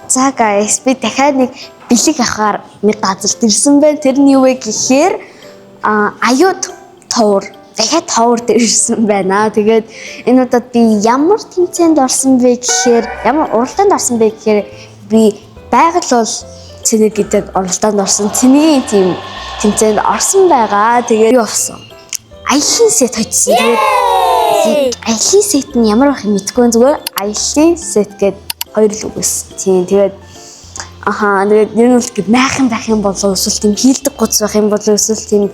За guys, би дахиад нэг бэлэг авахаар нэг газар ирсэн байна. Тэр нь юу вэ гэхээр аюуд товор. Дахиад товор ирсэн байна. Тэгээд энэ удаад би ямар тэмцээнд орсон бэ гэхээр, ямар уралдаанд орсон бэ гэхээр би байгаль бол цэник гэдэг уралдаанд орсон. Цэний тийм тэмцээнд орсон байгаа. Тэгээд юу авсан? Аялын сет хоцсон. Тэгээд аялын сет нь ямар байх юм мэдгүй зүгээр аялын сет гэдэг хоёр л үгээс. Тийм тэгээд тэгээд ер нь бол майхан байх юм бол эсвэл тийм хийлдэг гоц байх юм бол эсвэл тийм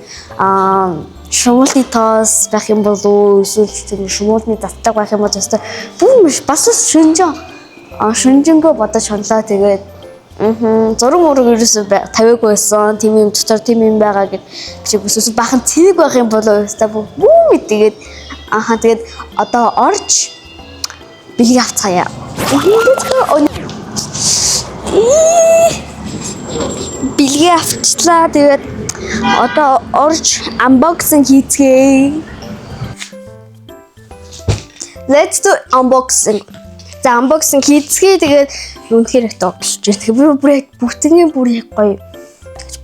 шумуулны тоос байх юм бол эсвэл тийм шумуулны даттаг байх юм бол өстой бүр бас шүнжэнгөө бодож хонлоо тэгээд зураг мөрөг ерөөсөө тавиагүй байсан. Тийм юм дотор тийм юм байгаа гэж чиг өсөс бахан цэник байх юм болоо өстой бүү тэгээд тэгээд одоо орж бэлэг авцгаая. Бэлэг авчлаа. Тэгээд одоо орж unboxing хийцгээе. Let's do unboxing. За unboxing хийцгээе. Тэгээд үнэхээр их тоглож байна. Тэгээд бүгдний бүр яг гоё.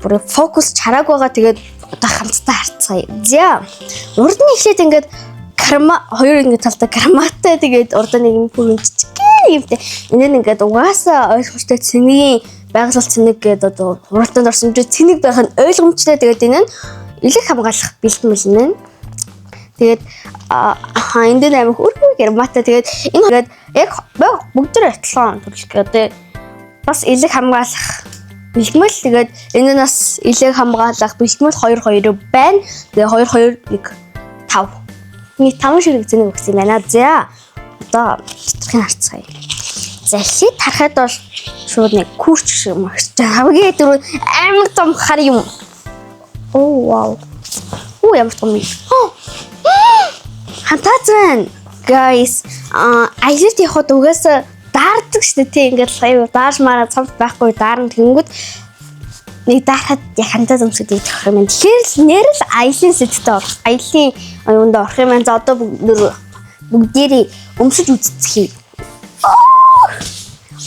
Бүр фокус чарааг байгаа. Тэгээд одоо хамтдаа харцгаая. За урд нь эхлээд ингээд хоёр ингээд талтай карматай тэгээд урд нь нэг юм бүр юмтэй. Энэ нь ингээд угаасаа ойлгомжтой цэнийг байгаль цэнийг гэдэг одоо уралдаанд орсон ч цэнийг байх нь ойлгомжтой. Тэгээд энэ нь элэг хамгаалах бэлтгэл мэлнэ. Тэгээд энд нь амин хөрхөө карматай. Тэгээд энэ тэгээд яг бүгдээр адилхан төрөлхөө одоо бас элэг хамгаалах бэлтгэл. Тэгээд энэ нь бас элэг хамгаалах бэлтгэл 2 байна. Тэгээд 2 1 5 Нэг 5 ширхэг зэнийг өгсөн байна. За одоо тодорхой харцгаая. За эхлээд харахад бол шууд нэг курч шиг юм агч. Хамгийн дөрөв амар том хар юм. Оо вау. Ямар том юм. Хантаацэн guys аялалд явахад угаасаа даардаг шүү дээ. Ингээд аюу даарж мараа цамт байхгүй даарна тэгэнгүүт нэг дарахад яг хантаа зэмсэд идэх юм. Тэгэхээр л нэр л аялын сэттэй орох. Аялын оюунд орох юм. За одоо бүгдээрээ өмсөж үзцгээе.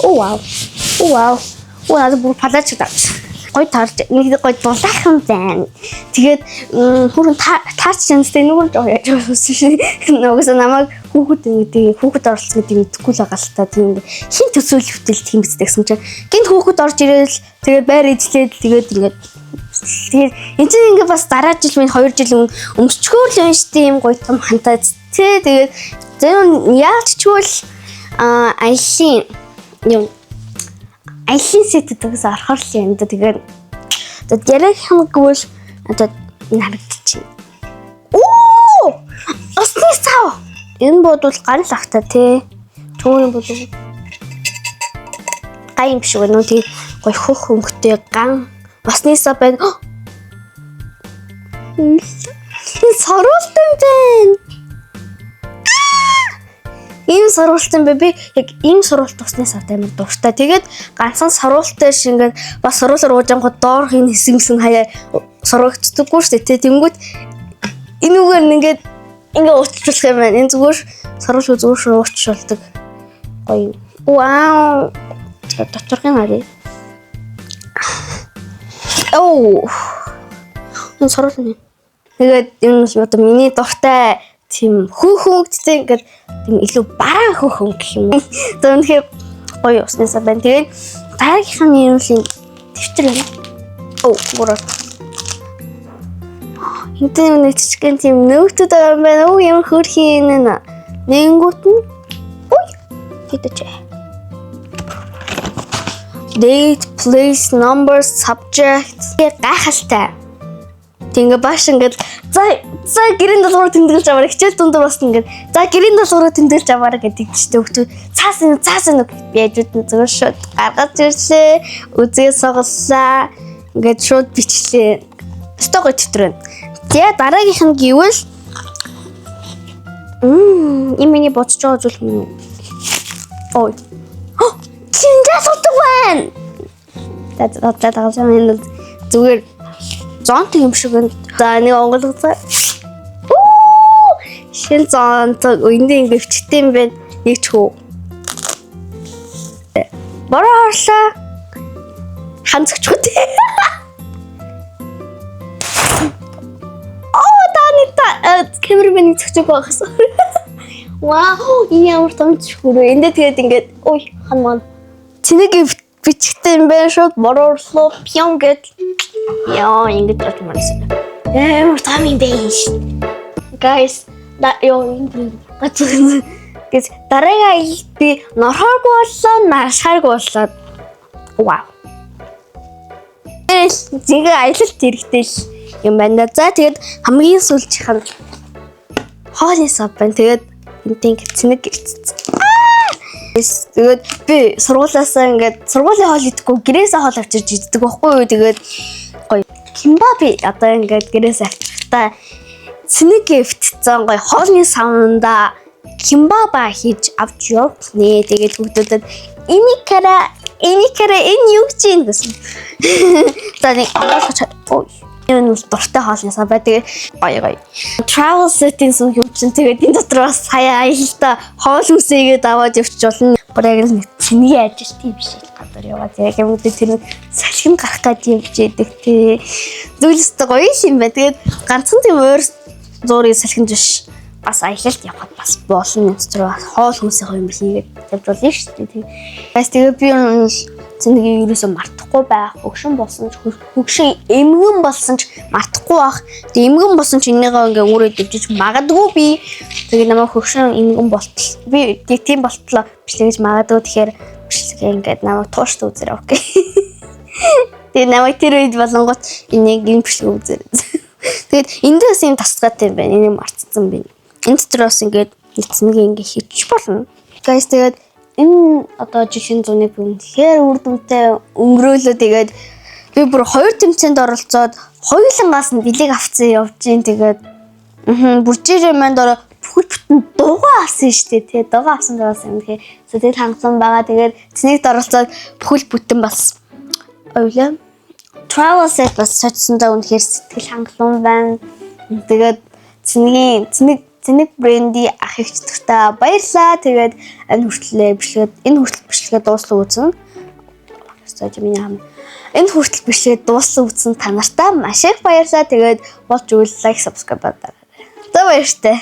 Оо вау. Надад бүр палач даа. Гой таарч нэг гой дулаахан байна. Тэгээд бүрэн таарч юмстай нүгэн жоо яаж өссөн шин. Нөгөөсөө намайг хүүхэд оролцсон гэдэг мэдэхгүй л байгаа л та. Тийм хин төсөөл хөтөл тийм биз гэсэн чинь гинт хүүхэд орж ирээл тэгээд байр эзлээд тэгээд ингээд энэ чинь ингээд бас дараа жил минь 2 жил өмсчгөөр л юм штэ юм гоё том хантаац тий. Тэгээд зөв яалчгүй л аялын сет гэдэгс орохор л юм да. Тэгээд одоо ярих юмгүй л одоо энэ харагдчих. Оо! Осны сав. Энэ бодвол гал ахта тий. Түүний бодвол гай юм биш үү нөө тий. Гой хөх хөнгөтэй ган осны сав байна. Энэ соролтон байна. Ийм соролтон би яг ийм соролт усны савтай амар дуртай. Тэгээд ганцхан соролттой шиг ингээд бас соролоор уужангууд доор хин хэсгэмсэн хаяа сорогддоггүй шүү дээ. Тэнгүүд энэ үгээр ингээд уучлах юм байна. Энэ зүгээр сорол зүгээр уучлуулдаг. Гоё. Вау. Доторхын харъя. Оо. Энэ сорол нь. Тэгээд энэ бол одоо миний дуртай тийм хөнгөтэй ингээд тийм илүү бараан хөнгө гэх юм уу. За үнэхээр гоё уснасаа байна. Тэгээд дараагийнх нь юм л төвчл байна. Оо гурав. Хинтээ нэг чичгэн тийм нөөгтөд байгаа юм байна. Оо ямар хөрхий энэ нэнгүүт нь. Ой хэдэж. Date, place, number, subject. Гайхалтай. Тингээ бааш ингээд за гэрийн долгоор тэмдэглэж аваар хичээл дундуур бас ингээд за гэрийн долгоор тэмдэглэж аваар гэдэг чинь хөвгүүд цаас нүг яаж үтэн зөв шууд гаргаж ирлээ үзээ соголлаа ингээд шууд бичлээ стогой төвтрэн. Тэгээ дараагийнх нь гэвэл миний бодож байгаа зүйл юм. Ой. Чингас утга байна. Таа зүгээр зонт юм шиг энэ нэг онголгоцоо. Шин зонт энд ингэ өвчтэй юм байна. Нэг ч хөө. Бороо хорлоо. Ханцгчгүй тий. Камерамен зөксөг байгаас. Вау, энэ ямар томч хүрээ. Эндээ тэгээд ингээд ой ханман. Цэнийг бичгтэй юм байна шүү. Бороорлоо пион гэд. Яа, ингэж бодмоорсон. Амар том юм байна шүү. Guys, гэс дараагийн аялал би норхоогүй боллоо, наашхааргүй боллоо. Вау. Зингээ аялалт хэрэгтэй л юм байна. За тэгээд хамгийн сүүлчийнх нь хоолны сав байна. Тэгээд энтийн цэник гэлцсэн. Тэгээд би сургуулаасаа ингээд сургуулийн хоол идэхгүй гэрээсээ хоол авчирж иддэг байхгүй юу. Тэгээд гоё кимбаби одоо ингээд гэрээсээ авчирхтаа цэник өвтцэн гоё хоолны савнда кимбаба хийж авч явнэ. Тэгээд хүүхдүүдэд эникара энэ юу гэж юм гэсэн. За нэг онгойлгоч ой энэ дуртай хоолны сав бай. Тэгээд гоё. Travel set-ийн сүм юм чинь тэгээд энэ дотор бас сая аялалтаа хоол хүсээгээд аваад явчих болно. Бүрэг л цэний ажил тийм биш л гадар яваад яг юм дээр тэр салхин гарах гэж явж идэг тий. Зүйлстэй гоё юм байна. Тэгээд ганцхан тийм өөр зуурын салхин биш. Бас аялалт явахад бас болно. Тэр хоол хүнсийн юм хийгээд явж болно шүү дээ. Бас тэгээд би цэнийг ерөөсөө мартахгүй байх. Хөгшин болсон ч хөгшин эмгэн болсон ч мартахгүй байх. Тэгээд эмгэн болсон ч энийгээ ингээ өөрөө дэвжиж магадгүй би. Тэгээд намайг хөгшин эмгэн болтол. Би тийм болтлоо бичлэгэж магадгүй. Тэгэхээр бичлэгээ ингээд намайг тууштай үзээрэй окей. Тэгээд намайг тэр үед болонгот энийг юм бичлэг үзээрэй. Тэгээд эндээс юм тасгаатай юм байна. Энийг мартсан байна. Энд дотроос ингээд цэнийг ингээ хийчих болно. Guys тэгээд энэ одоо жишээ зуны би үнэхээр үр дүнтэй өнгөрөөлөө. Тэгээд би бүр 2 тэмцээнд оролцоод хоёулангаас нь дэлийг авцсан явж гин. Тэгээд бүржээрээ манд ороо бүхэл бүтэн дугаа авсан шүү дээ. Тэгээд дугаа авсан дээрээс юм тэгэхээр сэтгэл хангалуун байгаа. Тэгээд цэнийг оролцоод бүхэл бүтэн бас ойлоо. Travel set бас сочсондоо үнэхээр сэтгэл хангалуун байна. Тэгээд цэник бренди ах их чөтгөртэй баярлаа. Тэгээд энэ хүртэл бичлэгээ дууссан үзэн. Энэ хүртэл бичлэгээ дууссан үзэн та нартай маш их баярлаа. Тэгээд болж үйл лайк, subscribe дараарай. За баяртай.